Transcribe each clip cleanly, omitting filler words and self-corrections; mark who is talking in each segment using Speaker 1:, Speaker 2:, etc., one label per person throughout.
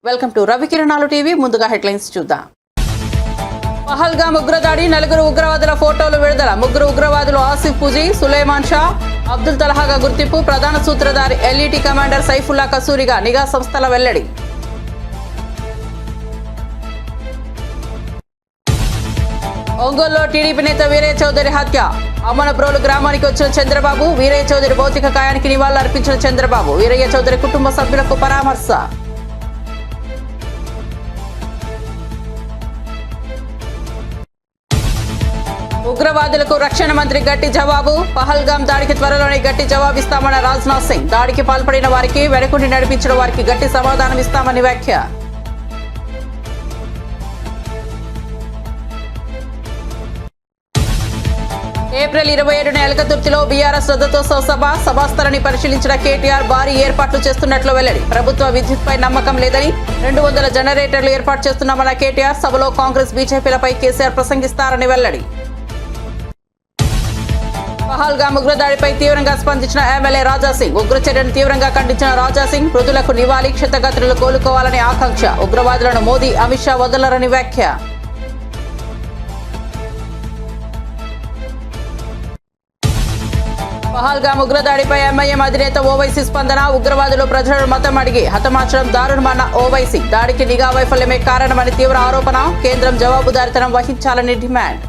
Speaker 1: Welcome to Ravikiranalu TV. ముందుగా headlines చూద్దాం. పహల్గామ్ ఉగ్రదాడి, 4 ఉగ్రవాదుల ఫోటోలు విడుదల. 3 ఉగ్రవాదులు ఆసిఫ్ పుజీ, సులేమాన్ షా, అబ్దుల్ తలహాగా గుర్తింపు. ప్రధాన సూత్రధారి ఎల్ఈటీ కమాండర్ సైఫుల్లా కసూరిగా నిఘా సంస్థల వెల్లడి. ఒంగోలులో టీడీపీ నేత వీరయ్య చౌదరి హత్య. అమ్మనప్రోలు గ్రామానికి వచ్చిన చంద్రబాబు, వీరయ్య చౌదరి భౌతిక కాయానికి నివాళులు అర్పించిన చంద్రబాబు. వీరయ్య చౌదరి కుటుంబ సభ్యులకు పరామర్శ. ఉగ్రవాదులకు రక్షణ మంత్రి గట్టి జవాబు. పహల్గామ్ దాడికి త్వరలోనే గట్టి జవాబిస్తామన్న రాజ్నాథ్ సింగ్. దాడికి పాల్పడిన వారికి, వెనుకుండి నడిపించిన వారికి గట్టి సమాధానం ఇస్తామని వ్యాఖ్య. ఏప్రిల్ 27న ఎలకతుర్తిలో బీఆర్ఎస్ రథోత్సవ సభాస్థలిని పరిశీలించిన కేటీఆర్ భారీ ఏర్పాట్లు చేస్తున్నట్లు వెల్లడి. ప్రభుత్వ విద్యుత్పై నమ్మకం లేదని 200 జనరేటర్లు ఏర్పాటు చేస్తున్నామన్న కేటీఆర్. సభలో కాంగ్రెస్, బీజేపీలపై కేసీఆర్ ప్రసంగిస్తారని వెల్లడి. పహల్గామ్ ఉగ్రదాడిపై తీవ్రంగా స్పందించిన ఎమ్మెల్యే రాజాసింగ్. ఉగ్ర చర్యను తీవ్రంగా ఖండించిన రాజాసింగ్, మృతులకు నివాళి, క్షతగాత్రులు కోలుకోవాలని ఆకాంక్ష. ఉగ్రవాదులను మోదీ, అమిత్ షా వదలరని వ్యాఖ్య. పహల్గామ్ ఉగ్రదాడిపై ఎంఐఎం అధినేత ఓవైసీ స్పందన. ఉగ్రవాదులు ప్రజలను మతం అడిగి హతమార్చడం దారుణమన్న ఓవైసీ. దాడికి నిఘా వైఫల్యమే కారణమని తీవ్ర ఆరోపణ. కేంద్రం జవాబుదారీతనం వహించాలని డిమాండ్.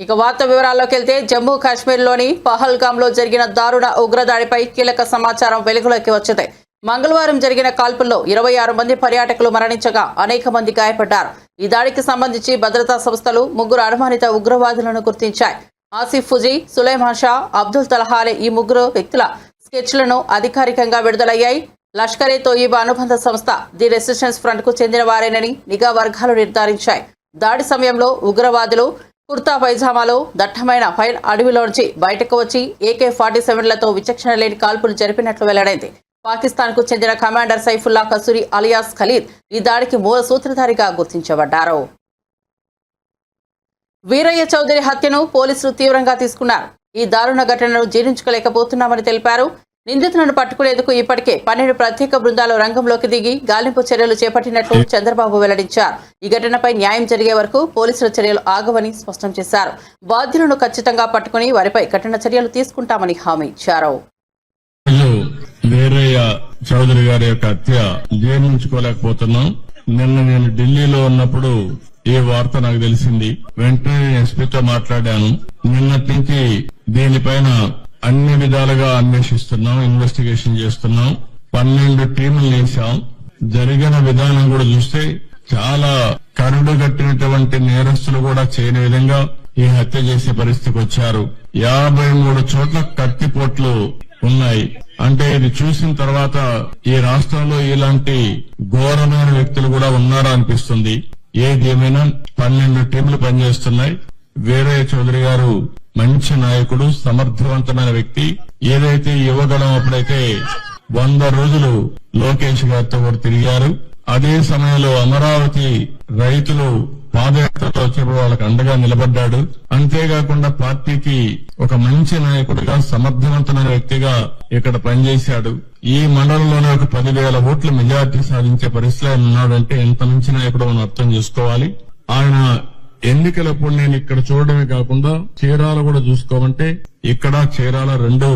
Speaker 1: ఇక వార్త వివరాల్లోకి వెళ్తే, జమ్మూ కాశ్మీర్లోని పహల్గామ్లో జరిగిన దారుణ ఉగ్రదాడిపై కీలక సమాచారం వెలుగులోకి వచ్చింది. మంగళవారం జరిగిన కాల్పుల్లో 26 మంది పర్యాటకులు మరణించగా అనేక మంది గాయపడ్డారు. ఈ దాడికి సంబంధించి భద్రతా సంస్థలు 3 అనుమానిత ఉగ్రవాదులను గుర్తించాయి. ఆసిఫ్ ఫుజీ, సులేమాన్ షా, అబ్దుల్ తలహాలే ఈ 3 వ్యక్తుల స్కెచ్లను అధికారికంగా విడుదలయ్యాయి. లష్కరే తోయిబా అనుబంధ సంస్థ ది రెసిస్టెన్స్ ఫ్రంట్ కు చెందిన వారేనని నిఘా వర్గాలు నిర్ధారించాయి. దాడి సమయంలో ఉగ్రవాదులు కుర్తా పైజామాలో దట్టమైన ఫైర్ అడవిలోంచి బయటకు వచ్చి AK-47లతో విచక్షణ లేని కాల్పులు జరిపినట్లు వెల్లడైంది. పాకిస్తాన్ కు చెందిన commander Saifullah kasuri alias Khalid ఈ దాడికి మూల సూత్రధారిగా గుర్తించబడ్డారు. వీరయ్య చౌదరి హత్యను పోలీసులు తీవ్రంగా తీసుకున్నారు. ఈ దారుణ ఘటనను జీర్ణించుకోలేకపోతున్నామని తెలిపారు. నిందితులను పట్టుకునేందుకు ఇప్పటికే 12 ప్రత్యేక బృందాలు రంగంలోకి దిగి గాలింపు చర్యలు చేపట్టినట్లు చంద్రబాబు వెల్లడించారు. ఈ ఘటనపై న్యాయం జరిగే వరకు పోలీసుల చర్యలు ఆగవని స్పష్టం చేశారు. బాధ్యులను ఖచ్చితంగా పట్టుకుని వారిపై కఠిన చర్యలు తీసుకుంటామని హామీ ఇచ్చారు.
Speaker 2: వీరయ్య చౌదరి గారి యొక్క హత్య జీర్ణించుకోలేకపోతున్నాం. నిన్న నేను ఢిల్లీలో ఉన్నప్పుడు ఈ వార్త నాకు తెలిసింది. వెంటనే ఎస్పీతో మాట్లాడాను. నిన్నటి నుంచి దీనిపైన అన్ని విధాలుగా అన్వేషిస్తున్నాం, ఇన్వెస్టిగేషన్ చేస్తున్నాం. 12 టీములు వేశాం. జరిగిన విధానం కూడా చూస్తే చాలా కరుడు కట్టినటువంటి నేరస్తులు కూడా చేయని విధంగా ఈ హత్య చేసే పరిస్థితికి వచ్చారు. 53 చోట్ల కత్తిపోట్లు ఉన్నాయి. అంటే ఇది చూసిన తర్వాత ఈ రాష్ట్రంలో ఇలాంటి ఘోరమైన వ్యక్తులు కూడా ఉన్నారా అనిపిస్తుంది. ఏదేమైనా 12 టీంలు పనిచేస్తున్నాయి. వీరయ్య చౌదరి గారు మంచి నాయకుడు, సమర్థవంతమైన వ్యక్తి. ఏదైతే యువగలం అప్పుడైతే 100 రోజులు లోకేష్ గారితో కూడా తిరిగారు. అదే సమయంలో అమరావతి రైతులు పాదయాత్రలో వచ్చేప్పుడు వాళ్ళకి అండగా నిలబడ్డాడు. అంతేకాకుండా పార్టీకి ఒక మంచి నాయకుడిగా, సమర్థవంతమైన వ్యక్తిగా ఇక్కడ పనిచేశాడు. ఈ మండలంలోనే ఒక 10,000 ఓట్ల మెజార్టీ సాధించే పరిస్థితిలో ఉన్నాడంటే ఎంత మంచి నాయకుడు మనం అర్థం చేసుకోవాలి. ఆయన ఎన్నికలప్పుడు నేను ఇక్కడ చూడడమే కాకుండా చీరాల కూడా చూసుకోమంటే ఇక్కడ చీరాల 2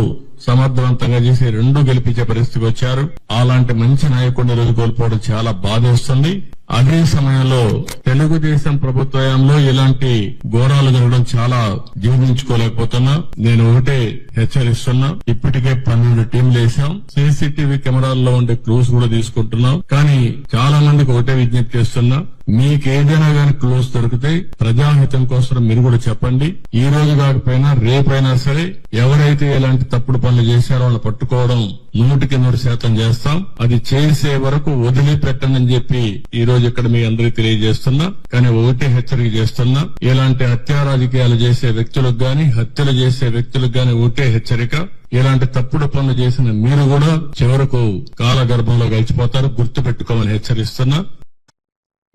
Speaker 2: సమర్థవంతంగా చేసి 2 గెలిపించే పరిస్థితికి వచ్చారు. అలాంటి మంచి నాయకుడిని రోజు కోల్పోవడం చాలా బాధేస్తుంది. అదే సమయంలో తెలుగుదేశం ప్రభుత్వంలో ఇలాంటి ఘోరాలు జరగడం చాలా జీర్ణించుకోలేకపోతున్నా. నేను ఒకటే హెచ్చరిస్తున్నా. ఇప్పటికే 12 టీంలు వేసాం. CCTV కెమెరాల్లో ఉండే క్లూస్ కూడా తీసుకుంటున్నాం. కానీ చాలా మందికి ఒకటే విజ్ఞప్తి చేస్తున్నా, మీకేదైనా కానీ క్లూస్ దొరికితే ప్రజాహితం కోసం మీరు కూడా చెప్పండి. ఈ రోజు కాకపోయినా రేపైనా సరే ఎవరైతే ఇలాంటి తప్పుడు పనులు చేశారో వాళ్ళని పట్టుకోవడం 100% చేస్తాం. అది చేసే వరకు వదిలిపెట్టనని చెప్పి ఈ రోజు ఇక్కడ మీ అందరికీ తెలియజేస్తున్నా. కానీ ఒకటే హెచ్చరిక చేస్తున్నా, ఇలాంటి హత్యా రాజకీయాలు చేసే వ్యక్తులకు గాని, హత్యలు చేసే వ్యక్తులకు గాని ఒకటే హెచ్చరిక, ఇలాంటి తప్పుడు పనులు చేసిన మీరు కూడా చివరకు కాలగర్భంలో గడిచిపోతారు, గుర్తు పెట్టుకోమని హెచ్చరిస్తున్నా.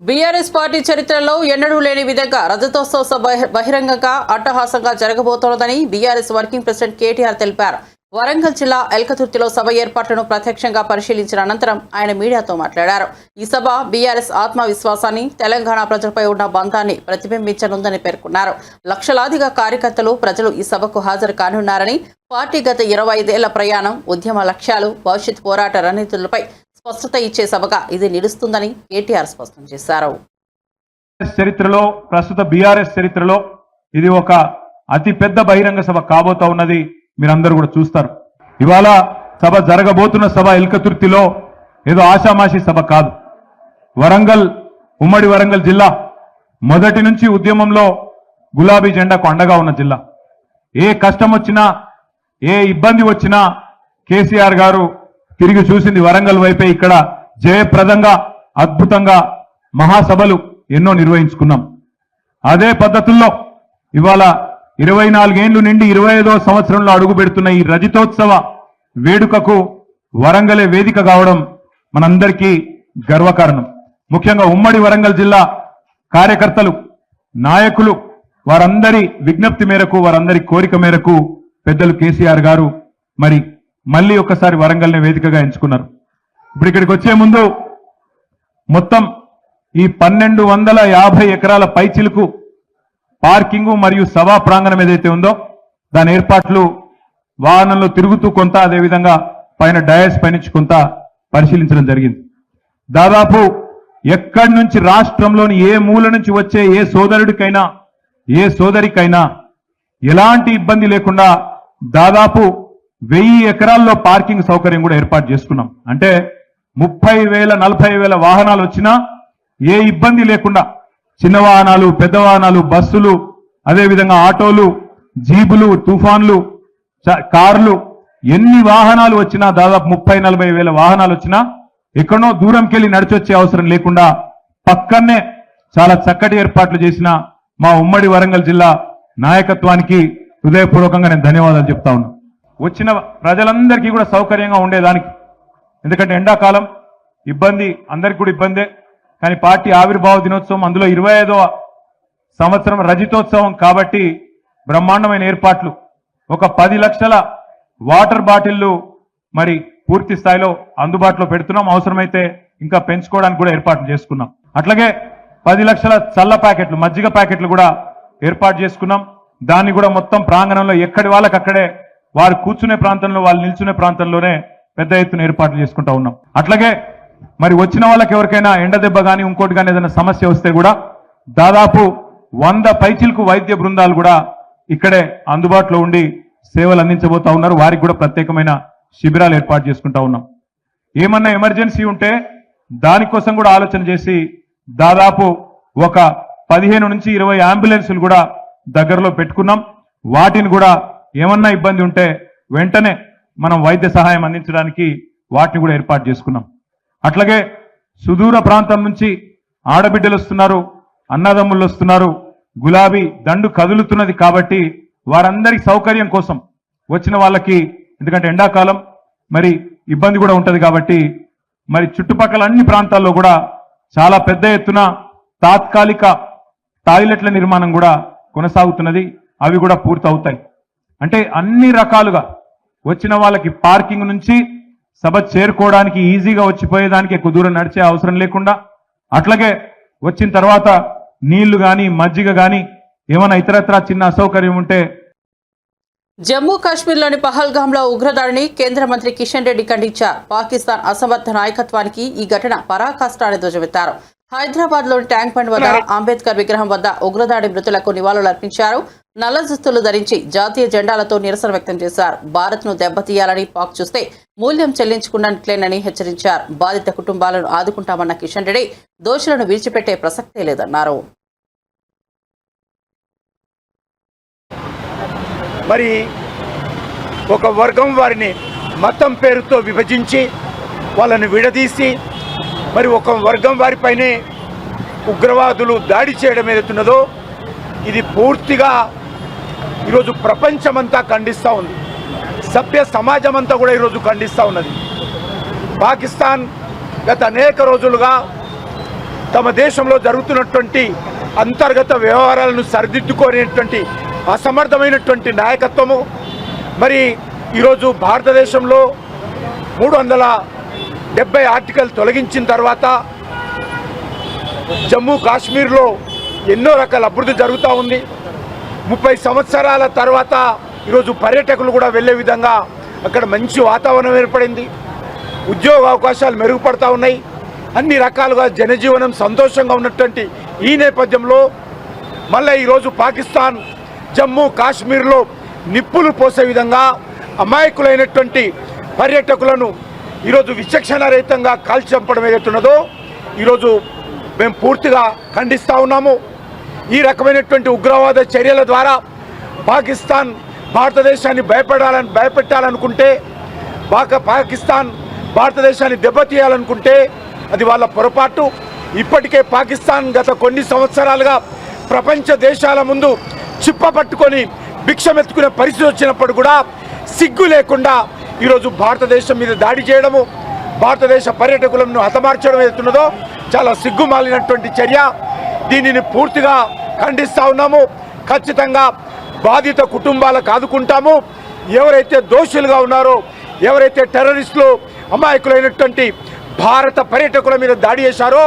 Speaker 1: బీఆర్ఎస్ పార్టీ చరిత్రలో ఎన్నడూ లేని విధంగా రజతోత్సవ సభ బహిరంగంగా అట్టహాసంగా జరగబోతోందని బీఆర్ఎస్ వర్కింగ్ ప్రెసిడెంట్ కేటీఆర్ తెలిపారు. వరంగల్ జిల్లా ఎల్కతుర్తిలో సభ ఏర్పాట్లను ప్రత్యక్షంగా పరిశీలించిన అనంతరం ఆయన మీడియాతో మాట్లాడారు. ఈ సభ బీఆర్ఎస్ ఆత్మవిశ్వాసాన్ని, తెలంగాణ ప్రజలపై ఉన్న బంధాన్ని ప్రతిబింబించనుందని పేర్కొన్నారు. లక్షలాదిగా కార్యకర్తలు, ప్రజలు ఈ సభకు హాజరు కానున్నారని, పార్టీ గత 25 ఏళ్ల ప్రయాణం, ఉద్యమ లక్ష్యాలు, భవిష్యత్ పోరాట రణనీతులపై స్పష్టత ఇచ్చే సభగా ఇది నిలుస్తుందని కేటీఆర్ స్పష్టం చేశారు.
Speaker 3: చరిత్రలో, ప్రస్తుత బీఆర్ఎస్ చరిత్రలో ఇది ఒక అతి పెద్ద బహిరంగ సభ కాబోతా ఉన్నది. మీరందరూ కూడా చూస్తారు. ఇవాళ సభ జరగబోతున్న సభ ఎల్కతుర్తిలో ఏదో ఆషామాషి సభ కాదు. వరంగల్, ఉమ్మడి వరంగల్ జిల్లా మొదటి నుంచి ఉద్యమంలో గులాబీ జెండాకు అండగా ఉన్న జిల్లా. ఏ కష్టం వచ్చినా, ఏ ఇబ్బంది వచ్చినా కేసీఆర్ గారు తిరిగి చూసింది వరంగల్ వైపే. ఇక్కడ జయప్రదంగా, అద్భుతంగా మహాసభలు ఎన్నో నిర్వహించుకున్నాం. అదే పద్ధతుల్లో ఇవాళ 24 ఏళ్లు నిండి 25వ సంవత్సరంలో అడుగు పెడుతున్న ఈ రజతోత్సవ వేడుకకు వరంగలే వేదిక కావడం మనందరికీ గర్వకారణం. ముఖ్యంగా ఉమ్మడి వరంగల్ జిల్లా కార్యకర్తలు, నాయకులు, వారందరి విజ్ఞప్తి మేరకు, వారందరి కోరిక మేరకు పెద్దలు కేసీఆర్ గారు మరి మళ్ళీ ఒకసారి వరంగల్నే వేదికగా ఎంచుకున్నారు. ఇప్పుడు ఇక్కడికి వచ్చే ముందు మొత్తం ఈ 1250 ఎకరాల పైచిలుకు పార్కింగ్ మరియు సభా ప్రాంగణం ఏదైతే ఉందో దాని ఏర్పాట్లు వాహనంలో తిరుగుతూ కొంత, అదేవిధంగా పైన డయాస్ పైనుంచి కొంత పరిశీలించడం జరిగింది. దాదాపు ఎక్కడి నుంచి, రాష్ట్రంలోని ఏ మూల నుంచి వచ్చే ఏ సోదరుడికైనా, ఏ సోదరికైనా ఎలాంటి ఇబ్బంది లేకుండా దాదాపు 1000 ఎకరాల్లో పార్కింగ్ సౌకర్యం కూడా ఏర్పాటు చేసుకున్నాం. అంటే 30,000, 40,000 వాహనాలు వచ్చినా ఏ ఇబ్బంది లేకుండా చిన్న వాహనాలు, పెద్ద వాహనాలు, బస్సులు, అదేవిధంగా ఆటోలు, జీబులు, తుఫాన్లు, కార్లు, ఎన్ని వాహనాలు వచ్చినా, దాదాపు 30-40 వేల వాహనాలు వచ్చినా ఎక్కడో దూరంకి వెళ్ళి నడిచొచ్చే అవసరం లేకుండా పక్కనే చాలా చక్కటి ఏర్పాట్లు చేసిన మా ఉమ్మడి వరంగల్ జిల్లా నాయకత్వానికి హృదయపూర్వకంగా నేను ధన్యవాదాలు చెప్తా ఉన్నా. వచ్చిన ప్రజలందరికీ కూడా సౌకర్యంగా ఉండేదానికి. ఎందుకంటే ఎండాకాలం ఇబ్బంది, అందరికీ కూడా ఇబ్బందే. కానీ పార్టీ ఆవిర్భావ దినోత్సవం, అందులో 25వ సంవత్సరం రజతోత్సవం కాబట్టి బ్రహ్మాండమైన ఏర్పాట్లు. ఒక 10 లక్షల వాటర్ బాటిళ్లు మరి పూర్తి స్థాయిలో అందుబాటులో పెడుతున్నాం. అవసరమైతే ఇంకా పెంచుకోవడానికి కూడా ఏర్పాట్లు చేసుకున్నాం. అట్లాగే 10 లక్షల చల్ల ప్యాకెట్లు, మజ్జిగ ప్యాకెట్లు కూడా ఏర్పాటు చేసుకున్నాం. దాన్ని కూడా మొత్తం ప్రాంగణంలో ఎక్కడి వాళ్ళకి అక్కడే, వారు కూర్చునే ప్రాంతంలో, వాళ్ళు నిల్చునే ప్రాంతంలోనే పెద్ద ఎత్తున ఏర్పాట్లు చేసుకుంటా ఉన్నాం. అట్లాగే మరి వచ్చిన వాళ్ళకి ఎవరికైనా ఎండ దెబ్బ కానీ ఇంకోటి కానీ ఏదైనా సమస్య వస్తే కూడా దాదాపు 100 పైచిలకు వైద్య బృందాలు కూడా ఇక్కడే అందుబాటులో ఉండి సేవలు అందించబోతా ఉన్నారు. వారికి కూడా ప్రత్యేకమైన శిబిరాలు ఏర్పాటు చేసుకుంటా ఉన్నాం. ఏమన్నా ఎమర్జెన్సీ ఉంటే దానికోసం కూడా ఆలోచన చేసి దాదాపు ఒక 15 నుంచి 20 అంబులెన్సులు కూడా దగ్గరలో పెట్టుకున్నాం. వాటిని కూడా ఏమన్నా ఇబ్బంది ఉంటే వెంటనే మనం వైద్య సహాయం అందించడానికి వాటిని కూడా ఏర్పాటు చేసుకున్నాం. అట్లాగే సుదూర ప్రాంతం నుంచి ఆడబిడ్డలు వస్తున్నారు, అన్నదమ్ములు వస్తున్నారు, గులాబీ దండు కదులుతున్నది కాబట్టి వారందరి సౌకర్యం కోసం వచ్చిన వాళ్ళకి, ఎందుకంటే ఎండాకాలం మరి ఇబ్బంది కూడా ఉంటది కాబట్టి మరి చుట్టుపక్కల అన్ని ప్రాంతాల్లో కూడా చాలా పెద్ద ఎత్తున తాత్కాలిక టాయిలెట్ల నిర్మాణం కూడా కొనసాగుతున్నది. అవి కూడా పూర్తి అవుతాయి. అంటే అన్ని రకాలుగా వచ్చిన వాళ్ళకి పార్కింగ్ నుంచి సభ చేరుకోవడానికి, ఈజీగా వచ్చిపోయేదానికి ఎక్కువ దూరం నడిచే అవసరం లేకుండా, అట్లాగే వచ్చిన తర్వాత నీళ్లు కానీ, మజ్జిగ కానీ, ఏమైనా ఇతరత్రా చిన్న అసౌకర్యం ఉంటే.
Speaker 1: జమ్మూ కాశ్మీర్లోని పహల్గామ్లో ఉగ్రదాడిని కేంద్ర మంత్రి కిషన్ రెడ్డి ఖండించారు. పాకిస్తాన్ అసమర్థ నాయకత్వానికి ఈ ఘటన పరాకాష్ఠాన్ని ధ్వజమెత్తారు. హైదరాబాద్లోని ట్యాంక్ బండ్ వద్ద అంబేద్కర్ విగ్రహం వద్ద ఉగ్రదాడి మృతులకు నివాళులర్పించారు. నల్ల దుస్తులు ధరించి జాతీయ జెండాలతో నిరసన వ్యక్తం చేశారు. భారత్ను దెబ్బతీయాలని పాక్ చూస్తే మూల్యం చెల్లించుకున్నట్లేనని హెచ్చరించారు. బాధిత కుటుంబాలను ఆదుకుంటామన్న కిషన్ రెడ్డి దోషులను విడిచిపెట్టే ప్రసక్తే లేదన్నారు.
Speaker 4: మరి ఒక వర్గం వారిని మతం పేరుతో విభజించి వాళ్ళని విడదీసి మరి ఒక వర్గం వారిపైనే ఉగ్రవాదులు దాడి చేయడం ఏదైతున్నదో ఇది పూర్తిగా ఈరోజు ప్రపంచమంతా ఖండిస్తూ ఉంది. సభ్య సమాజం అంతా కూడా ఈరోజు ఖండిస్తూ ఉన్నది. పాకిస్తాన్ గత అనేక రోజులుగా తమ దేశంలో జరుగుతున్నటువంటి అంతర్గత వ్యవహారాలను సరిదిద్దుకునేటువంటి అసమర్థమైనటువంటి నాయకత్వము, మరి ఈరోజు భారతదేశంలో 370 ఆర్టికల్ తొలగించిన తర్వాత జమ్మూ కాశ్మీర్లో ఎన్నో రకాల అభివృద్ధి జరుగుతూ ఉంది. 30 సంవత్సరాల తర్వాత ఈరోజు పర్యాటకులు కూడా వెళ్ళే విధంగా అక్కడ మంచి వాతావరణం ఏర్పడింది. ఉద్యోగ అవకాశాలు మెరుగుపడతా ఉన్నాయి. అన్ని రకాలుగా జనజీవనం సంతోషంగా ఉన్నటువంటి ఈ నేపథ్యంలో మళ్ళీ ఈరోజు పాకిస్తాన్ జమ్మూ కాశ్మీర్లో నిప్పులు పోసే విధంగా అమాయకులైనటువంటి పర్యాటకులను ఈరోజు విచక్షణారహితంగా కాల్చి చంపడం ఏదైతున్నదో ఈరోజు మేము పూర్తిగా ఖండిస్తూ ఉన్నాము. ఈ రకమైనటువంటి ఉగ్రవాద చర్యల ద్వారా పాకిస్తాన్ భారతదేశాన్ని భయపెట్టాలనుకుంటే, పాకిస్తాన్ భారతదేశాన్ని దెబ్బతీయాలనుకుంటే అది వాళ్ళ పొరపాటు. ఇప్పటికే పాకిస్తాన్ గత కొన్ని సంవత్సరాలుగా ప్రపంచ దేశాల ముందు చిప్ప పట్టుకొని భిక్షమెత్తుకునే పరిస్థితి వచ్చినప్పుడు కూడా సిగ్గు లేకుండా ఈరోజు భారతదేశం మీద దాడి చేయడము, భారతదేశ పర్యాటకులను హతమార్చడం ఏదైతున్నదో చాలా సిగ్గుమాలినటువంటి చర్య. దీనిని పూర్తిగా ఖండిస్తూ ఉన్నాము. ఖచ్చితంగా బాధిత కుటుంబాలకు ఆదుకుంటాము. ఎవరైతే దోషులుగా ఉన్నారో, ఎవరైతే టెర్రరిస్టులు అమాయకులైనటువంటి భారత పర్యాటకుల మీద దాడి చేశారో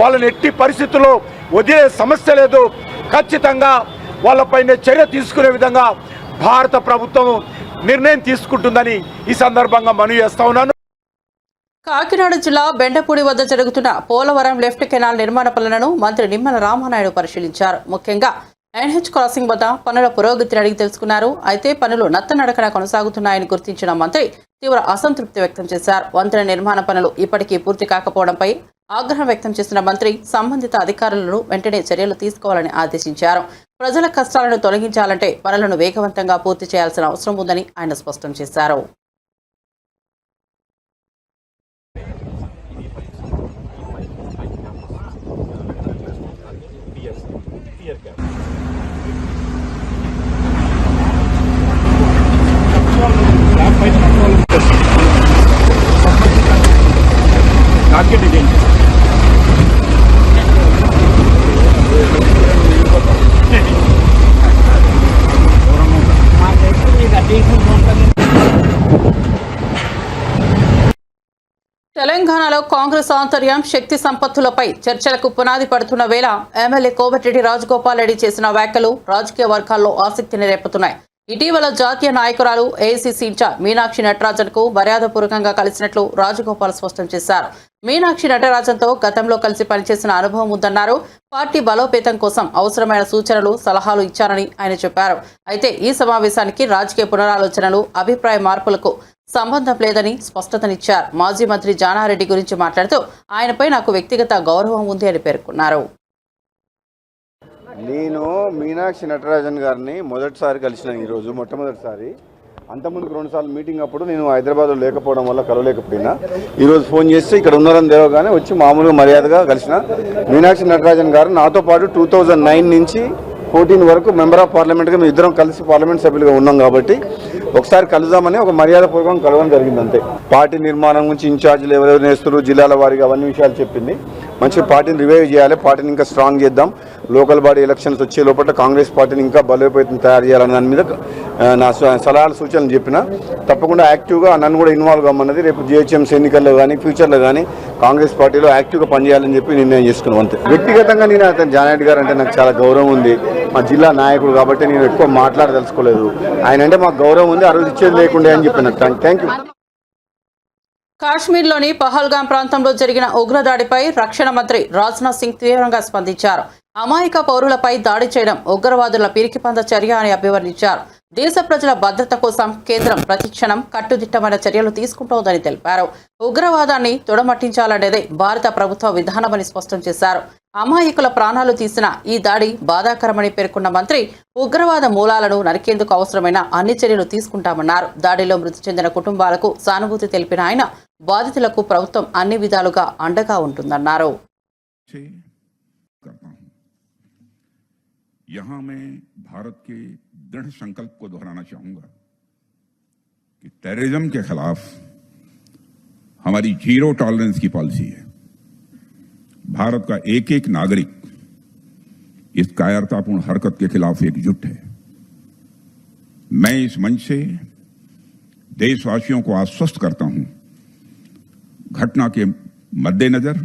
Speaker 4: వాళ్ళని ఎట్టి పరిస్థితుల్లో వదిలే సమస్య లేదు. ఖచ్చితంగా వాళ్ళపైన చర్య తీసుకునే విధంగా భారత ప్రభుత్వం నిర్ణయం తీసుకుంటుందని ఈ సందర్భంగా మనవి చేస్తా ఉన్నాను.
Speaker 1: కాకినాడ జిల్లా బెండపూడి వద్ద జరుగుతున్న పోలవరం లెఫ్ట్ కెనాల్ నిర్మాణ పనులను మంత్రి నిమ్మల రామానాయుడు పరిశీలించారు. ముఖ్యంగా ఎన్హెచ్ క్రాసింగ్ వద్ద పనుల పురోగతిని అడిగి తెలుసుకున్నారు. అయితే పనులు నత్తనడకన కొనసాగుతున్నాయని గుర్తించిన మంత్రి తీవ్ర అసంతృప్తి వ్యక్తం చేశారు. వంతెన నిర్మాణ పనులు ఇప్పటికీ పూర్తి కాకపోవడంపై ఆగ్రహం వ్యక్తం చేసిన మంత్రి సంబంధిత అధికారులను వెంటనే చర్యలు తీసుకోవాలని ఆదేశించారు. ప్రజల కష్టాలను తొలగించాలంటే పనులను వేగవంతంగా పూర్తి చేయాల్సిన అవసరం ఉందని ఆయన స్పష్టం చేశారు. తెలంగాణలో కాంగ్రెస్ ఆంతర్యం, శక్తి సంపత్తులపై చర్చలకు పునాది పడుతున్న వేళ ఎమ్మెల్యే కోమటిరెడ్డి రాజగోపాల్ రెడ్డి చేసిన వ్యాఖ్యలు రాజకీయ వర్గాల్లో ఆసక్తిని రేపుతున్నాయి. ఇటీవల జాతీయ నాయకురాలు ఏఐసీసీ ఇన్ఛార్జ్ మీనాక్షి నటరాజన్కు మర్యాదపూర్వకంగా కలిసినట్లు రాజగోపాల్ స్పష్టం చేశారు. మీనాక్షి నటరాజన్తో గతంలో కలిసి పనిచేసిన అనుభవం ఉందన్నారు. పార్టీ బలోపేతం కోసం అవసరమైన సూచనలు, సలహాలు ఇచ్చారని ఆయన చెప్పారు. అయితే ఈ సమావేశానికి రాజకీయ పునరాలోచనలు, అభిప్రాయ మార్పులకు సంబంధం లేదని స్పష్టతనిచ్చారు. మాజీ మంత్రి జానారెడ్డి గురించి మాట్లాడుతూ ఆయనపై నాకు వ్యక్తిగత గౌరవం ఉంది అని పేర్కొన్నారు.
Speaker 5: నేను మీనాక్షి నటరాజన్ గారిని మొదటిసారి కలిసిన ఈరోజు మొట్టమొదటిసారి. అంతకుముందుకు 2 సార్లు మీటింగ్ అప్పుడు నేను హైదరాబాద్లో లేకపోవడం వల్ల కలవలేకపోయినా ఈరోజు ఫోన్ చేస్తే ఇక్కడ ఉన్నారని దేవగానే వచ్చి మామూలుగా మర్యాదగా కలిసిన. మీనాక్షి నటరాజన్ గారు నాతో పాటు 2009 నుంచి 14 వరకు మెంబర్ ఆఫ్ పార్లమెంట్గా మేము ఇద్దరం కలిసి పార్లమెంట్ సభ్యులుగా ఉన్నాం కాబట్టి ఒకసారి కలుద్దామని ఒక మర్యాదపూర్వకం కలవడం జరిగింది అంతే. పార్టీ నిర్మాణం గురించి ఇన్ఛార్జీలు ఎవరెవరు నేస్తున్నారు, జిల్లాల వారికి అవన్నీ విషయాలు చెప్పింది. మంచి పార్టీని రివైవ్ చేయాలి, పార్టీని ఇంకా స్ట్రాంగ్ చేద్దాం, లోకల్ బాడీ ఎలక్షన్స్ వచ్చే లోపల కాంగ్రెస్ పార్టీని ఇంకా బలోపేతం తయారు చేయాలన్న దాని మీద నా సలహాలు సూచనలు చెప్పిన. తప్పకుండా యాక్టివ్గా నన్ను కూడా ఇన్వాల్వ్ కామన్నది. రేపు జిహెచ్ఎంసీ ఎన్నికల్లో కానీ ఫ్యూచర్లో కానీ కాంగ్రెస్ పార్టీలో యాక్టివ్గా పనిచేయాలని చెప్పి నిర్ణయం చేసుకున్నాం అంతే. వ్యక్తిగతంగా నేను అతను జానారెడ్డి గారు అంటే నాకు చాలా గౌరవం ఉంది. మా జిల్లా నాయకుడు కాబట్టి నేను ఎక్కువ మాట్లాడదలుచుకోలేదు. ఆయన అంటే మాకు గౌరవం ఉంది, ఆ రోజు ఇచ్చేది లేకుండా అని చెప్పిన. Thank you.
Speaker 1: కాశ్మీర్లోని పహల్గాం ప్రాంతంలో జరిగిన ఉగ్రదాడిపై రక్షణ మంత్రి రాజ్నాథ్ సింగ్ తీవ్రంగా స్పందించారు. అమాయక పౌరులపై దాడి చేయడం ఉగ్రవాదుల పిరికిపంద చర్య అని అభివర్ణించారు. దేశ ప్రజల భద్రత కోసం కేంద్రం ప్రతిక్షణం కట్టుదిట్టమైన చర్యలు తీసుకుంటోందని తెలిపారు. ఉగ్రవాదాన్ని తుడమట్టించాలనేదే భారత ప్రభుత్వ విధానమని స్పష్టం చేశారు. అమాయకుల ప్రాణాలు తీసిన ఈ దాడి బాధాకరమని పేర్కొన్న మంత్రి ఉగ్రవాద మూలాలను నరికేందుకు అవసరమైన అన్ని చర్యలు తీసుకుంటామన్నారు. దాడిలో మృతి చెందిన కుటుంబాలకు సానుభూతి తెలిపిన ఆయన బాధితులకు ప్రభుత్వం అన్ని విధాలుగా అండగా ఉంటుందన్నారు.
Speaker 6: यहाँ मैं भारत के दृढ़ संकल्प को दोहराना चाहूंगा कि टेररिज्म के खिलाफ हमारी जीरो टॉलरेंस की पॉलिसी है. भारत का एक एक नागरिक इस कायरतापूर्ण हरकत के खिलाफ एकजुट है. मैं इस मंच से देशवासियों को आश्वस्त करता हूं, घटना के मद्देनजर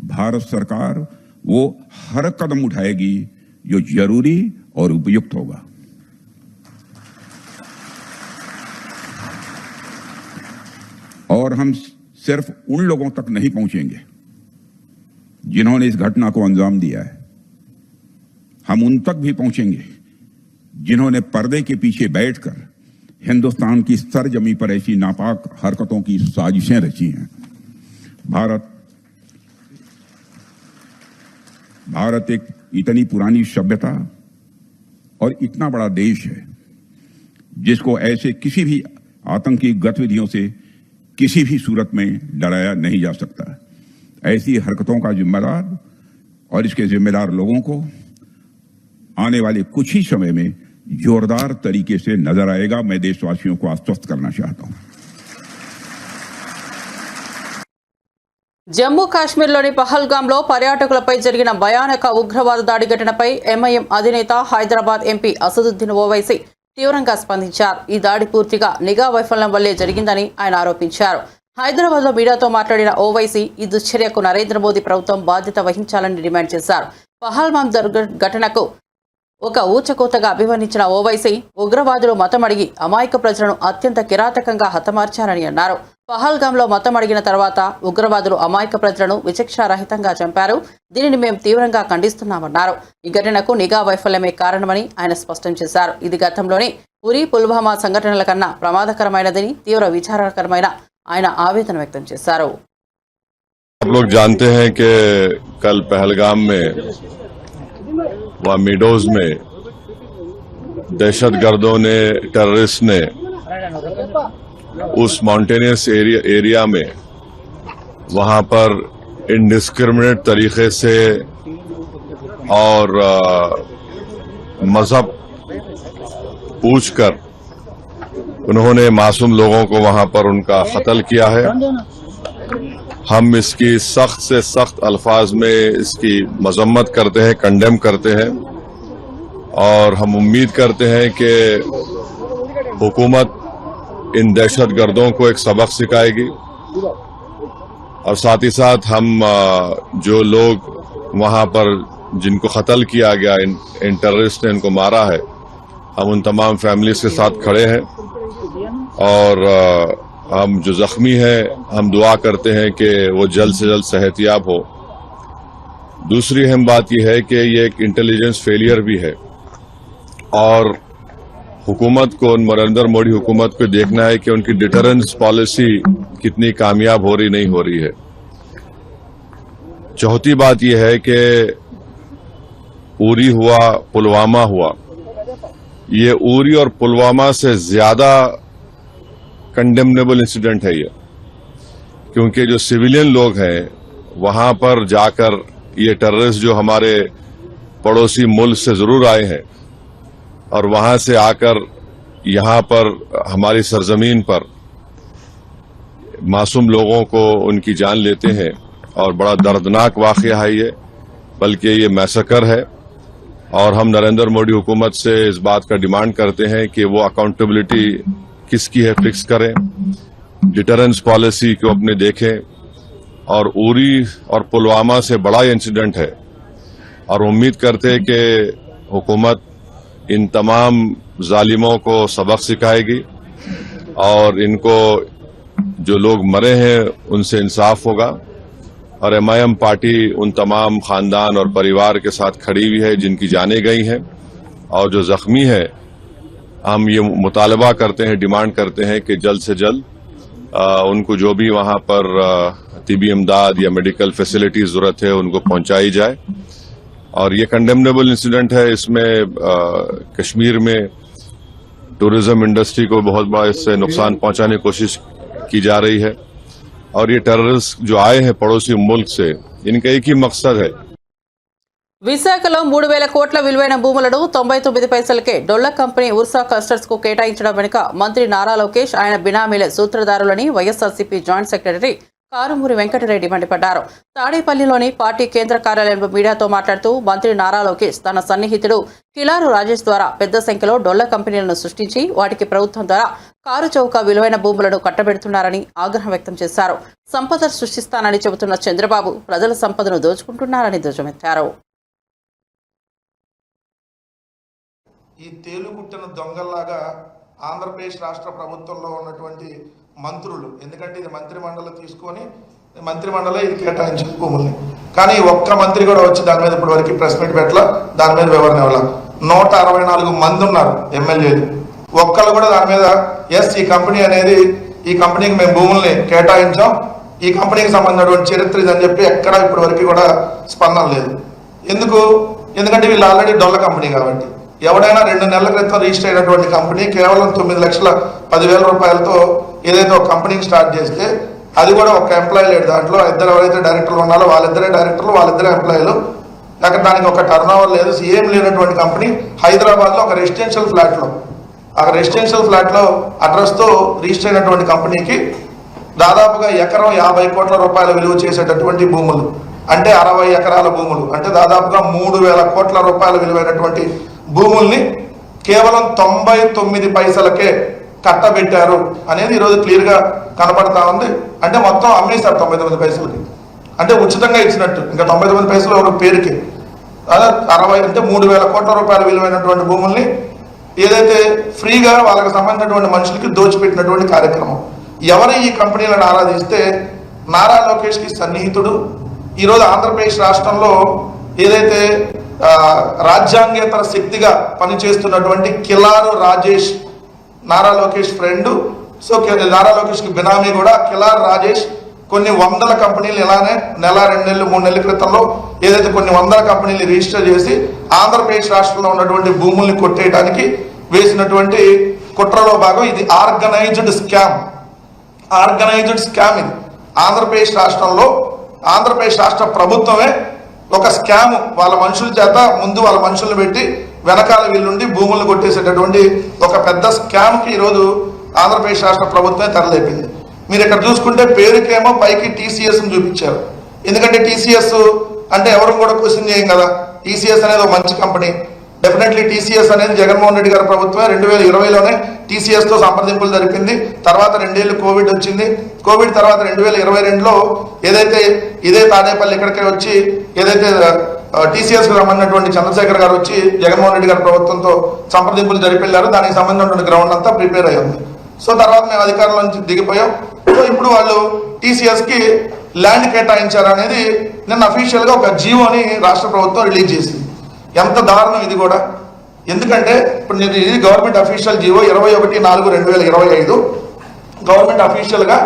Speaker 6: भारत सरकार वो हर कदम उठाएगी जो जरूरी और उपयुक्त होगा। और हम सिर्फ उन लोगों तक नहीं पहुंचेंगे जिन्होंने इस घटना को अंजाम दिया है, हम उन तक भी पहुंचेंगे जिन्होंने पर्दे के पीछे बैठकर हिंदुस्तान की सरजमी पर ऐसी नापाक हरकतों की साजिशें रची हैं। भारत एक इतनी पुरानी सभ्यता और इतना बड़ा देश है जिसको ऐसे किसी भी आतंकी गतिविधियों से किसी भी सूरत में डराया नहीं जा सकता। ऐसी हरकतों का जिम्मेदार और इसके जिम्मेदार लोगों को आने वाले कुछ ही समय में जोरदार तरीके से नजर आएगा। मैं देशवासियों को आश्वस्त करना चाहता हूं।
Speaker 1: జమ్మూ కాశ్మీర్లోని పహల్గాంలో పర్యాటకులపై జరిగిన భయానక ఉగ్రవాద దాడి ఘటనపై ఎంఐఎం అధినేత హైదరాబాద్ ఎంపీ అసదుద్దీన్ ఓవైసీ తీవ్రంగా స్పందించారు. ఈ దాడి పూర్తిగా నిఘా వైఫల్యం వల్లే జరిగిందని ఆయన ఆరోపించారు. హైదరాబాద్లో మీడియాతో మాట్లాడిన ఓవైసీ ఈ దుశ్చర్యకు నరేంద్ర మోదీ ప్రభుత్వం బాధ్యత వహించాలని డిమాండ్ చేశారు. పహల్గాం ఘటనకు ఒక ఊచకోతగా అభివర్ణించిన ఓవైసీ ఉగ్రవాదులు మతం అడిగి అమాయక ప్రజలను అత్యంత కిరాతకంగా హతమార్చారని అన్నారు. పహల్గాంలో మతం అడిగిన తర్వాత ఉగ్రవాదులు అమాయక ప్రజలను విచక్షణారహితంగా చంపారు. దీనిని మేము తీవ్రంగా ఖండిస్తున్నామన్నారు. ఈ ఘటనకు నిఘా వైఫల్యమే కారణమని ఆయన స్పష్టం చేశారు. ఇది గతంలోని ఉరి పుల్వామా సంఘటనల కన్నా ప్రమాదకరమైనదని తీవ్ర విచారకరమైన ఆయన ఆవేదన వ్యక్తం చేశారు.
Speaker 7: आप लोग जानते हैं कि कल पहलगाम में वहाँ मीडोज में दहशतगर्दों ने टेररिस्ट ने उस माउंटेनियस एरिया में वहाँ पर इंडिस्क्रिमिनेट तरीके से और मजहब पूछकर उन्होंने मासूम लोगों को वहाँ पर उनका कत्ल किया है। हम इसकी सख्त से सख्त अल्फाज में इसकी मजम्मत करते हैं, कंडेम करते हैं और हम उम्मीद करते हैं कि हुकूमत इन दहशतगर्दों को एक सबक सिखाएगी और साथ ही साथ हम जो लोग वहां पर जिनको कत्ल किया गया, इन टेररिस्ट ने इनको मारा है, हम उन तमाम फैमिलीज के साथ खड़े हैं और हम जो जख्मी हैं हम दुआ करते हैं कि वो जल्द से जल्द सेहतियाब हो। दूसरी अहम बात यह है कि ये एक इंटेलिजेंस फेलियर भी है और हुकूमत को, नरेंद्र मोदी हुकूमत को देखना है कि उनकी डिटरेंस पॉलिसी कितनी कामयाब हो रही नहीं हो रही है। चौथी बात यह है कि उरी हुआ, पुलवामा हुआ, ये उरी और पुलवामा से ज्यादा कंडेमनेबल इंसिडेंट है ये, क्योंकि जो सिविलियन लोग हैं वहां पर जाकर ये टेररिस्ट जो हमारे पड़ोसी मुल्क से जरूर आए हैं और वहां से आकर यहां पर हमारी सरजमीन पर मासूम लोगों को उनकी जान लेते हैं और बड़ा दर्दनाक वाकया है ये, बल्कि ये मैसेकर है और हम नरेंद्र मोदी हुकूमत से इस बात का डिमांड करते हैं कि वो अकाउंटेबिलिटी किसकी है फिक्स करें, डिटरेंस पॉलिसी को अपने देखें और उरी और पुलवामा से बड़ा इंसिडेंट है और उम्मीद करते हैं कि हुकूमत इन तमाम जालिमों को सबक सिखाएगी और इनको जो लोग मरे हैं उनसे इंसाफ होगा और एमआईएम पार्टी उन तमाम खानदान और परिवार के साथ खड़ी हुई है जिनकी जानें गई हैं और जो जख्मी है हम ये मुतालबा करते हैं, डिमांड करते हैं कि जल्द से जल्द उनको जो भी वहां पर तिबी इमदाद या मेडिकल फैसिलिटी जरूरत है उनको पहुंचाई जाए। और ये कंडेमनेबल इंसिडेंट है। इसमें कश्मीर में टूरिज्म इंडस्ट्री को बहुत बड़ा इससे नुकसान पहुंचाने की कोशिश की जा रही है और ये टेररिस्ट जो आए हैं पड़ोसी मुल्क से, इनका एक ही मकसद है।
Speaker 1: విశాఖలో 3,000 కోట్ల విలువైన భూములను 99 పైసలకే డొల్ల కంపెనీ ఉర్సా క్లస్టర్స్ కు కేటాయించడం వెనుక మంత్రి నారా లోకేష్, ఆయన బినామీల సూత్రధారులని వైఎస్ఆర్సీపీ జాయింట్ సెక్రటరీ కారుమూరి వెంకటరెడ్డి మండిపడ్డారు. తాడేపల్లిలోని పార్టీ కేంద్ర కార్యాలయంలో మీడియాతో మాట్లాడుతూ మంత్రి నారా లోకేష్ తన సన్నిహితుడు కిలారు రాజేష్ ద్వారా పెద్ద సంఖ్యలో డొల్ల కంపెనీలను సృష్టించి వాటికి ప్రభుత్వం ద్వారా కారు చౌక విలువైన భూములను కట్టబెడుతున్నారని ఆగ్రహం వ్యక్తం చేశారు. సంపద సృష్టిస్తానని చెబుతున్న చంద్రబాబు ప్రజల సంపదను దోచుకుంటున్నారని ధ్వజమెత్తారు.
Speaker 8: ఈ తేలుగుట్టిన దొంగల్లాగా ఆంధ్రప్రదేశ్ రాష్ట్ర ప్రభుత్వంలో ఉన్నటువంటి మంత్రులు, ఎందుకంటే ఇది మంత్రిమండలి తీసుకొని మంత్రిమండలే ఇది కేటాయించిన భూముల్ని, కానీ ఒక్క మంత్రి కూడా వచ్చి దాని మీద ఇప్పటి వరకు ప్రెస్ మీట్ పెట్టాల, దాని మీద వివరణ ఇవ్వాల. 164 మంది ఉన్నారు ఎమ్మెల్యేలు, ఒక్కళ్ళు కూడా దాని మీద ఎస్ ఈ కంపెనీ అనేది ఈ కంపెనీకి మేము భూముల్ని కేటాయించాం, ఈ కంపెనీకి సంబంధించినటువంటి చరిత్ర ఇదని చెప్పి ఎక్కడ ఇప్పటి వరకు కూడా స్పందన లేదు. ఎందుకంటే వీళ్ళు ఆల్రెడీ డొల్ల కంపెనీ కాబట్టి. ఎవడైనా 2 నెలల క్రితం రిజిస్టర్ అయినటువంటి కంపెనీ కేవలం 9,10,000 రూపాయలతో ఏదైతే ఒక కంపెనీకి స్టార్ట్ చేస్తే, అది కూడా ఒక ఎంప్లాయీ లేడు, దాంట్లో ఇద్దరు ఎవరైతే డైరెక్టర్లు ఉన్నారో వాళ్ళిద్దరే డైరెక్టర్లు, వాళ్ళిద్దరే ఎంప్లాయీలు, అక్కడ దానికి ఒక టర్న్ ఓవర్ లేదు, ఏం లేనటువంటి కంపెనీ హైదరాబాద్లో ఒక రెసిడెన్షియల్ ఫ్లాట్లో, ఆ రెసిడెన్షియల్ ఫ్లాట్లో అడ్రస్తో రిజిస్టర్ అయినటువంటి కంపెనీకి దాదాపుగా ఎకరం 50 కోట్ల రూపాయల విలువ చేసేటటువంటి భూములు, అంటే 60 ఎకరాల భూములు, అంటే దాదాపుగా 3,000 కోట్ల రూపాయల విలువైనటువంటి భూముల్ని కేవలం 99 పైసలకే కట్టబెట్టారు అనేది ఈరోజు క్లియర్గా కనపడతా ఉంది. అంటే మొత్తం అమ్మేశారు 99 పైసలకి, అంటే ఉచితంగా ఇచ్చినట్టు. ఇంకా 99 పైసలు ఒక పేరుకి 60 అంటే 3,000 కోట్ల రూపాయల విలువైనటువంటి భూముల్ని ఏదైతే ఫ్రీగా వాళ్ళకి సంబంధించినటువంటి మనుషులకి దోచిపెట్టినటువంటి కార్యక్రమం. ఎవరు ఈ కంపెనీలను ఆరాధిస్తే నారా లోకేష్కి సన్నిహితుడు, ఈరోజు ఆంధ్రప్రదేశ్ రాష్ట్రంలో ఏదైతే రాజ్యాంగేతర శక్తిగా పనిచేస్తున్నటువంటి కిలారు రాజేష్ నారా లోకేష్ ఫ్రెండ్, సో నారా లోకేష్కి బినామీ కూడా కిలారు రాజేష్ కొన్ని వందల కంపెనీలు ఇలానే నెల 2 నెలలు 3 నెలల క్రితంలో ఏదైతే కొన్ని వందల కంపెనీలు రిజిస్టర్ చేసి ఆంధ్రప్రదేశ్ రాష్ట్రంలో ఉన్నటువంటి భూముల్ని కొట్టేయడానికి వేసినటువంటి కుట్రలో భాగం ఇది. ఆర్గనైజ్డ్ స్కామ్ ఇది. ఆంధ్రప్రదేశ్ రాష్ట్రంలో ఆంధ్రప్రదేశ్ రాష్ట్ర ప్రభుత్వమే ఒక స్కామ్ వాళ్ళ మనుషుల చేత ముందు వాళ్ళ మనుషులను పెట్టి వెనకాల వీళ్ళుండి భూములను కొట్టేసేటటువంటి ఒక పెద్ద స్కామ్కి ఈరోజు ఆంధ్రప్రదేశ్ రాష్ట్ర ప్రభుత్వమే తెరలేపింది. మీరు ఇక్కడ చూసుకుంటే పేరుకేమో పైకి TCSని చూపించారు. ఎందుకంటే TCS అంటే ఎవరు కూడా క్వశ్చన్ చేయం కదా. TCS అనేది ఒక మంచి కంపెనీ. డెఫినెట్లీ TCS అనేది జగన్మోహన్ రెడ్డి గారి ప్రభుత్వమే 2020లోనే TCSతో సంప్రదింపులు జరిపింది. తర్వాత 2 ఏళ్ళు కోవిడ్ వచ్చింది. కోవిడ్ తర్వాత 2022లో ఏదైతే ఇదే తాడేపల్లి ఇక్కడికే వచ్చి ఏదైతే TCSకు సంబంధించినటువంటి చంద్రశేఖర్ గారు వచ్చి జగన్మోహన్ రెడ్డి గారి ప్రభుత్వంతో సంప్రదింపులు జరిపిల్లారు. దానికి సంబంధించినటువంటి గ్రౌండ్ అంతా ప్రిపేర్ అయ్యింది. సో తర్వాత మేము అధికారంలో నుంచి దిగిపోయాం. సో ఇప్పుడు వాళ్ళు TCSకి ల్యాండ్ కేటాయించారు అనేది నిన్న అఫీషియల్గా ఒక జీవోని రాష్ట్ర ప్రభుత్వం రిలీజ్ చేసింది. ఎంత దారుణం ఇది కూడా. ఎందుకంటే ఇప్పుడు ఇది గవర్నమెంట్ అఫీషియల్ జీవో 21/4/2025 గవర్నమెంట్ అఫీషియల్గా.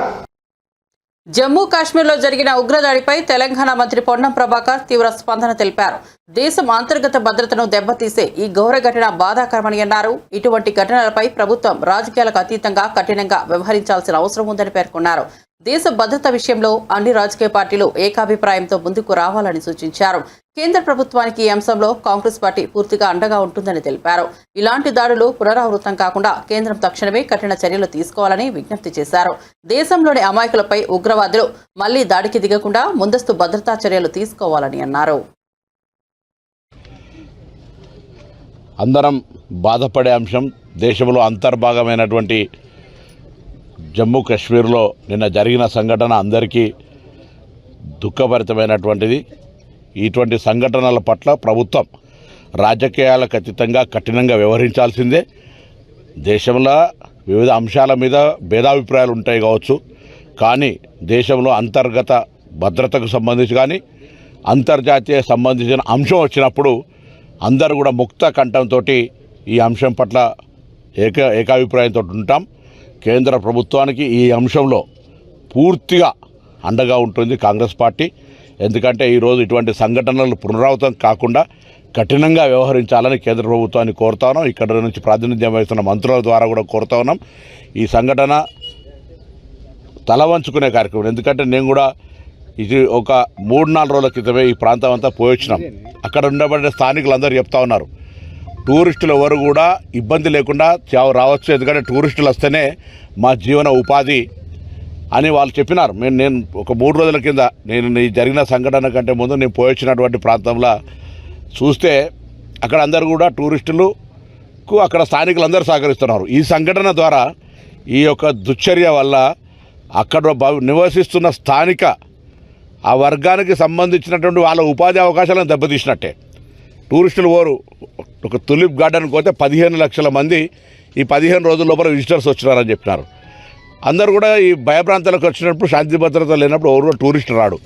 Speaker 1: జమ్మూ కాశ్మీర్లో జరిగిన ఉగ్రదాడిపై తెలంగాణ మంత్రి పొన్నం ప్రభాకర్ తీవ్ర స్పందన తెలిపారు. దేశం అంతర్గత భద్రతను దెబ్బతీసే ఈ ఘోర ఘటన బాధాకరమని అన్నారు. ఇటువంటి ఘటనలపై ప్రభుత్వం రాజకీయాలకు అతీతంగా కఠినంగా వ్యవహరించాల్సిన అవసరం ఉందని పేర్కొన్నారు. దేశ భద్రత విషయంలో అన్ని రాజకీయ పార్టీలు ఏకాభిప్రాయంతో ముందుకు రావాలని సూచించారు. కేంద్ర ప్రభుత్వానికి ఈ అంశంలో కాంగ్రెస్ పార్టీ పూర్తిగా అండగా ఉంటుందని తెలిపారు. ఇలాంటి దాడులు పునరావృతం కాకుండా కేంద్రం తక్షణమే కఠిన చర్యలు తీసుకోవాలని విజ్ఞప్తి చేశారు. దేశంలోని అమాయకులపై ఉగ్రవాదులు మళ్లీ దాడికి దిగకుండా ముందస్తు భద్రతా చర్యలు తీసుకోవాలని అన్నారు.
Speaker 9: అందరం బాధపడే అంశం దేశంలో అంతర్భాగమైనటువంటి జమ్మూ కాశ్మీర్లో నిన్న జరిగిన సంఘటన అందరికీ దుఃఖభరితమైనటువంటిది. ఇటువంటి సంఘటనల పట్ల ప్రభుత్వం రాజకీయాలకు అతీతంగా కఠినంగా వ్యవహరించాల్సిందే. దేశంలో వివిధ అంశాల మీద భేదాభిప్రాయాలు ఉంటాయి కావచ్చు, కానీ దేశంలో అంతర్గత భద్రతకు సంబంధించి కానీ అంతర్జాతీయ సంబంధించిన అంశం వచ్చినప్పుడు అందరూ కూడా ముక్త కంఠంతో ఈ అంశం పట్ల ఏకాభిప్రాయంతో ఉంటాం. కేంద్ర ప్రభుత్వానికి ఈ అంశంలో పూర్తిగా అండగా ఉంటుంది కాంగ్రెస్ పార్టీ. ఎందుకంటే ఈరోజు ఇటువంటి సంఘటనలు పునరావృతం కాకుండా కఠినంగా వ్యవహరించాలని కేంద్ర ప్రభుత్వాన్ని కోరుతా ఉన్నాం. ఇక్కడ నుంచి ప్రాతినిధ్యం వహిస్తున్న మంత్రుల ద్వారా కూడా కోరుతా ఉన్నాం. ఈ సంఘటన తల వంచుకునే కార్యక్రమం. ఎందుకంటే నేను కూడా ఇది ఒక 3-4 రోజుల క్రితమే ఈ ప్రాంతం అంతా పోయొచ్చినాం. అక్కడ ఉండబడే స్థానికులందరూ చెప్తా ఉన్నారు, టూరిస్టులు ఎవరు కూడా ఇబ్బంది లేకుండా రావచ్చు. ఎందుకంటే టూరిస్టులు వస్తేనే మా జీవన ఉపాధి అని వాళ్ళు చెప్పినారు. నేను ఒక 3 రోజుల కింద ఈ జరిగిన సంఘటన కంటే ముందు నేను పోయొచ్చినటువంటి ప్రాంతంలో చూస్తే అక్కడ అందరూ కూడా టూరిస్టులకు అక్కడ స్థానికులందరూ సహకరిస్తున్నారు. ఈ సంఘటన ద్వారా ఈ యొక్క దుశ్చర్య వల్ల అక్కడ నివసిస్తున్న స్థానిక ఆ వర్గానికి సంబంధించినటువంటి వాళ్ళ ఉపాధి అవకాశాలను దెబ్బతీసినట్టే. టూరిస్టులు ఒక తులిప్ గార్డెన్కి పోతే 15 లక్షల మంది ఈ 15 రోజుల లోపల విజిటర్స్ వచ్చినారని చెప్పినారు. అందరూ కూడా ఈ భయప్రాంతాలకు వచ్చినప్పుడు శాంతి భద్రత లేనప్పుడు ఎవరు టూరిస్ట్ రాడు.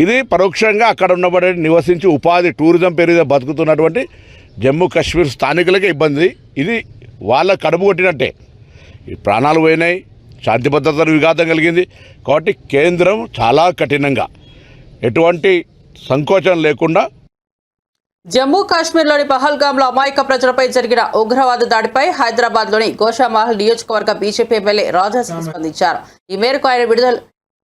Speaker 9: ఇది పరోక్షంగా అక్కడ ఉన్నబడి నివసించి ఉపాధి టూరిజం పేరుగా బతుకుతున్నటువంటి జమ్మూ కాశ్మీర్ స్థానికులకే ఇబ్బంది. ఇది వాళ్ళ కడుపు కొట్టినట్టే. ఈ ప్రాణాలు పోయినాయి, శాంతి భద్రతలు విఘాతం కలిగింది. కాబట్టి కేంద్రం చాలా కఠినంగా ఎటువంటి సంకోచం లేకుండా
Speaker 1: జమ్మూ కాశ్మీర్లోని పహల్గామ్లో అమాయక ప్రజలపై జరిగిన ఉగ్రవాద దాడిపై హైదరాబాద్లోని గోషామహల్ నియోజకవర్గ బీజేపీ ఎమ్మెల్యే రాజా సింగ్ స్పందించారు. ఈ మేరకు ఆయన విడుదల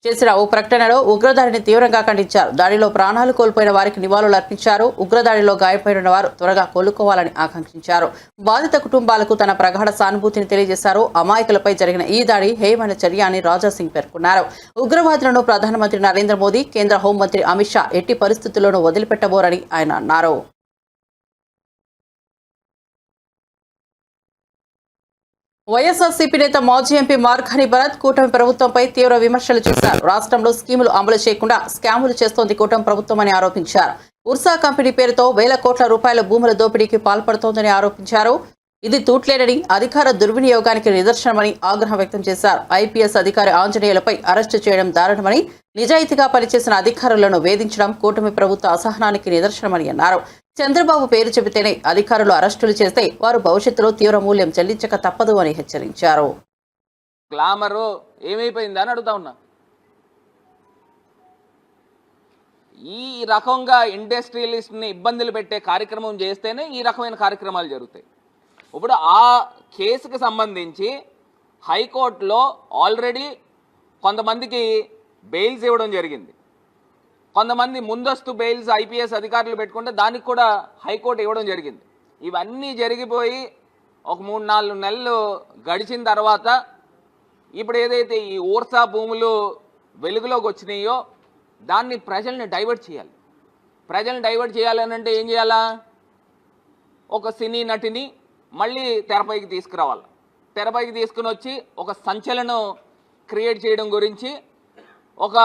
Speaker 1: చేసిన ఓ ప్రకటనలో ఉగ్రదాడిని తీవ్రంగా ఖండించారు. దాడిలో ప్రాణాలు కోల్పోయిన వారికి నివాళులు అర్పించారు. ఉగ్రదాడిలో గాయపడిన వారు త్వరగా కోలుకోవాలని ఆకాంక్షించారు. బాధిత కుటుంబాలకు తన ప్రగాఢ సానుభూతిని తెలియజేశారు. అమాయకులపై జరిగిన ఈ దాడి హేయమైన చర్య అని రాజా సింగ్ పేర్కొన్నారు. ఉగ్రవాదులను ప్రధానమంత్రి నరేంద్ర మోదీ, కేంద్ర హోంమంత్రి అమిత్ షా ఎట్టి పరిస్థితుల్లోనూ వదిలిపెట్టబోరని ఆయన అన్నారు. వైఎస్ఆర్సీపీ నేత మాజీ ఎంపీ మార్గాని భరత్ కూటమి ప్రభుత్వంపై తీవ్ర విమర్శలు చేశారు. రాష్ట్రంలో స్కీములు అమలు చేయకుండా స్కాములు చేస్తోంది కూటమి ప్రభుత్వం అని ఆరోపించారు. ఉర్సా కంపెనీ పేరుతో వేల కోట్ల రూపాయల భూముల దోపిడీకి పాల్పడుతోందని ఆరోపించారు. ఇది తూట్లేనని, అధికార దుర్వినియోగానికి నిదర్శనమని ఆగ్రహం వ్యక్తం చేశారు. ఐపీఎస్ అధికారి ఆంజనేయులపై అరెస్టు చేయడం దారుణమని, నిజాయితీగా పనిచేసిన అధికారులను వేధించడం కూటమి ప్రభుత్వ అసహనానికి నిదర్శనమని అన్నారు. చంద్రబాబు పేరు చెబితేనే అధికారులు అరెస్టులు చేస్తే వారు భవిష్యత్తులో తీవ్ర మూల్యం చెల్లించక తప్పదు అని హెచ్చరించారు.
Speaker 10: గ్లామరు ఏమైపోయిందని అడుగుతా ఉన్నా. ఈ రకంగా ఇండస్ట్రియలిస్ట్ని ఇబ్బందులు పెట్టే కార్యక్రమం చేస్తేనే ఈ రకమైన కార్యక్రమాలు జరుగుతాయి. ఇప్పుడు ఆ కేసుకు సంబంధించి హైకోర్టులో ఆల్రెడీ కొంతమందికి బెయిల్స్ ఇవ్వడం జరిగింది. కొంతమంది ముందస్తు బెయిల్స్ ఐపీఎస్ అధికారులు పెట్టుకుంటే దానికి కూడా హైకోర్టు ఇవ్వడం జరిగింది. ఇవన్నీ జరిగిపోయి ఒక 3-4 నెలలు గడిచిన తర్వాత ఇప్పుడు ఏదైతే ఈ ఊర్సా భూములు వెలుగులోకి వచ్చినాయో దాన్ని ప్రజల్ని డైవర్ట్ చేయాలి. ప్రజల్ని డైవర్ట్ చేయాలని అంటే ఏం చేయాలా? ఒక సినీ నటిని మళ్ళీ తెరపైకి తీసుకురావాలి. తెరపైకి తీసుకుని వచ్చి ఒక సంచలనం క్రియేట్ చేయడం గురించి ఒక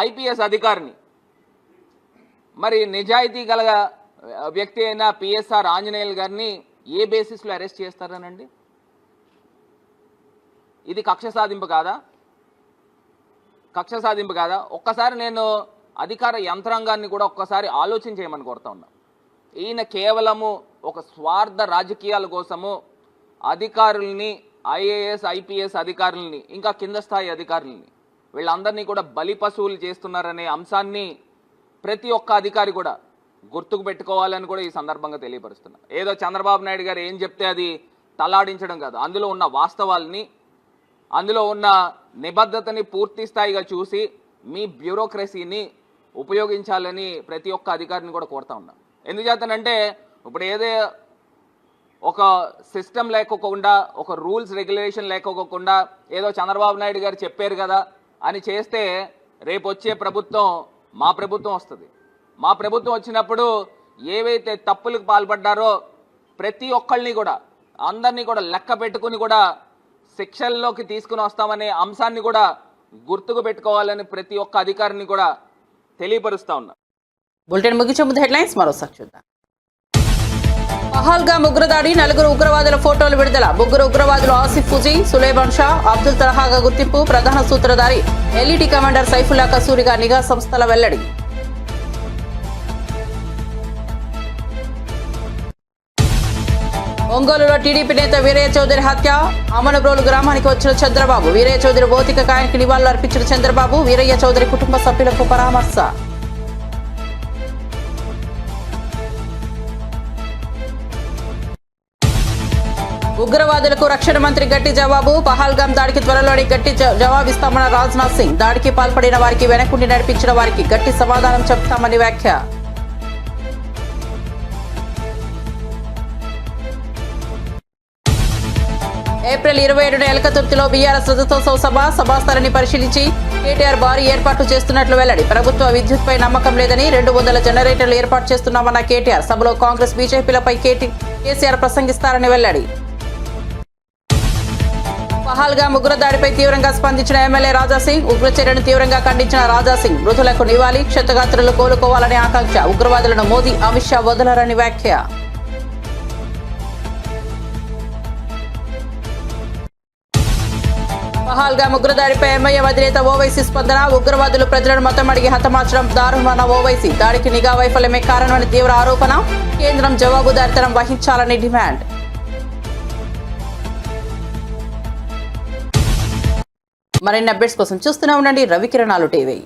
Speaker 10: ఐపీఎస్ అధికారిని, మరి నిజాయితీ గల వ్యక్తి అయిన పిఎస్ఆర్ ఆంజనేయులు గారిని ఏ బేసిస్లో అరెస్ట్ చేస్తారనండి? ఇది కక్ష సాధింపు కాదా? కక్ష సాధింపు కాదా? ఒక్కసారి నేను అధికార యంత్రాంగాన్ని కూడా ఒక్కసారి ఆలోచన చేయమని కోరుతా ఉన్నా. ఈయన కేవలము ఒక స్వార్థ రాజకీయాల కోసము అధికారుల్ని, ఐఏఎస్ ఐపీఎస్ అధికారుల్ని, ఇంకా కింద స్థాయి అధికారుల్ని, వీళ్ళందరినీ కూడా బలి పశువులు చేస్తున్నారనే అంశాన్ని ప్రతి ఒక్క అధికారి కూడా గుర్తుకు పెట్టుకోవాలని కూడా ఈ సందర్భంగా తెలియపరుస్తున్నా. ఏదో చంద్రబాబు నాయుడు గారు ఏం చెప్తే అది తలాడించడం కాదు. అందులో ఉన్న వాస్తవాల్ని, అందులో ఉన్న నిబద్ధతని పూర్తి స్థాయిగా చూసి మీ బ్యూరోక్రసీని ఉపయోగించాలని ప్రతి ఒక్క అధికారిని కూడా కోరుతా ఉన్నా. ఎందుచేతనంటే ఇప్పుడు ఏదో ఒక సిస్టమ్ లేకోకుండా, ఒక రూల్స్ రెగ్యులేషన్ లేకోకుండా ఏదో చంద్రబాబు నాయుడు గారు చెప్పారు కదా అని చేస్తే రేపు వచ్చే ప్రభుత్వం మా ప్రభుత్వం వస్తుంది. మా ప్రభుత్వం వచ్చినప్పుడు ఏవైతే తప్పులకు పాల్పడ్డారో ప్రతి ఒక్కళ్ళని కూడా, అందరినీ కూడా లెక్క పెట్టుకుని కూడా శిక్షల్లోకి తీసుకుని వస్తామనే అంశాన్ని కూడా గుర్తుకు పెట్టుకోవాలని ప్రతి ఒక్క అధికారిని కూడా తెలియపరుస్తా ఉన్నా.
Speaker 1: బులెటిన్ ముగించే ముందు హెడ్లైన్స్ మరోసారి చూద్దాం. పహల్గామ్ ఉగ్రదాడి, 4 ఉగ్రవాదుల ఫోటోలు విడుదల. 3 ఉగ్రవాదులు ఆసిఫ్ ఫుజీ, సులేమాన్ షా, అబ్దుల్ తలహాగా గుర్తింపు. ప్రధాన సూత్రధారి ఎల్ఈటీ కమాండర్ సైఫుల్లా కసూరిగా నిఘా సంస్థల వెల్లడి. ఒంగోలులో టీడీపీ నేత వీరయ్య చౌదరి హత్య. అమనబ్రోలు గ్రామానికి వచ్చిన చంద్రబాబు, వీరయ్య చౌదరి భౌతిక కాయానికి నివాళులు అర్పించిన చంద్రబాబు. వీరయ్య చౌదరి కుటుంబ సభ్యులకు పరామర్శ. ఉగ్రవాదులకు రక్షణ మంత్రి గట్టి జవాబు. పహల్గామ్ దాడికి త్వరలోని గట్టి జవాబిస్తామన్న రాజ్నాథ్ సింగ్. దాడికి పాల్పడిన వారికి, వెనకుండి నడిపించిన వారికి గట్టి సమాధానం చెప్తామని వ్యాఖ్య. ఏప్రిల్ 27న ఎలకతుర్తిలో బీఆర్ఎస్ రజతోత్సవ సభా స్థలాన్ని పరిశీలించి కేటీఆర్ భారీ ఏర్పాట్లు చేస్తున్నట్లు వెల్లడి. ప్రభుత్వ విద్యుత్పై నమ్మకం లేదని 200 జనరేటర్లు ఏర్పాటు చేస్తున్నామన్న కేటీఆర్. సభలో కాంగ్రెస్ బీజేపీలపై కేసీఆర్ ప్రసంగిస్తారని వెల్లడి. పహల్గామ్ ఉగ్రదాడిపై తీవ్రంగా స్పందించిన ఎమ్మెల్యే రాజాసింగ్. ఉగ్రచర్యను తీవ్రంగా ఖండించిన రాజాసింగ్ మృతులకు నివాళి, క్షతగాత్రులు కోలుకోవాలని ఆకాంక్ష. ఉగ్రవాదులను మోదీ, అమిత్ షా వదలరని వ్యాఖ్య. పహల్గామ్ ఉగ్రదాడిపై ఎంఐఎం అధినేత ఓవైసీ స్పందన. ఉగ్రవాదులు ప్రజలను మతం అడిగి హతమార్చడం దారుణమన్న ఓవైసీ. దాడికి నిఘా వైఫల్యమే కారణమని తీవ్ర ఆరోపణ. కేంద్రం జవాబుదారీతనం వహించాలని డిమాండ్. మరిన్ని అప్డేట్స్ కోసం చూస్తూనే ఉండండి రవికిరణాలు టీవీ.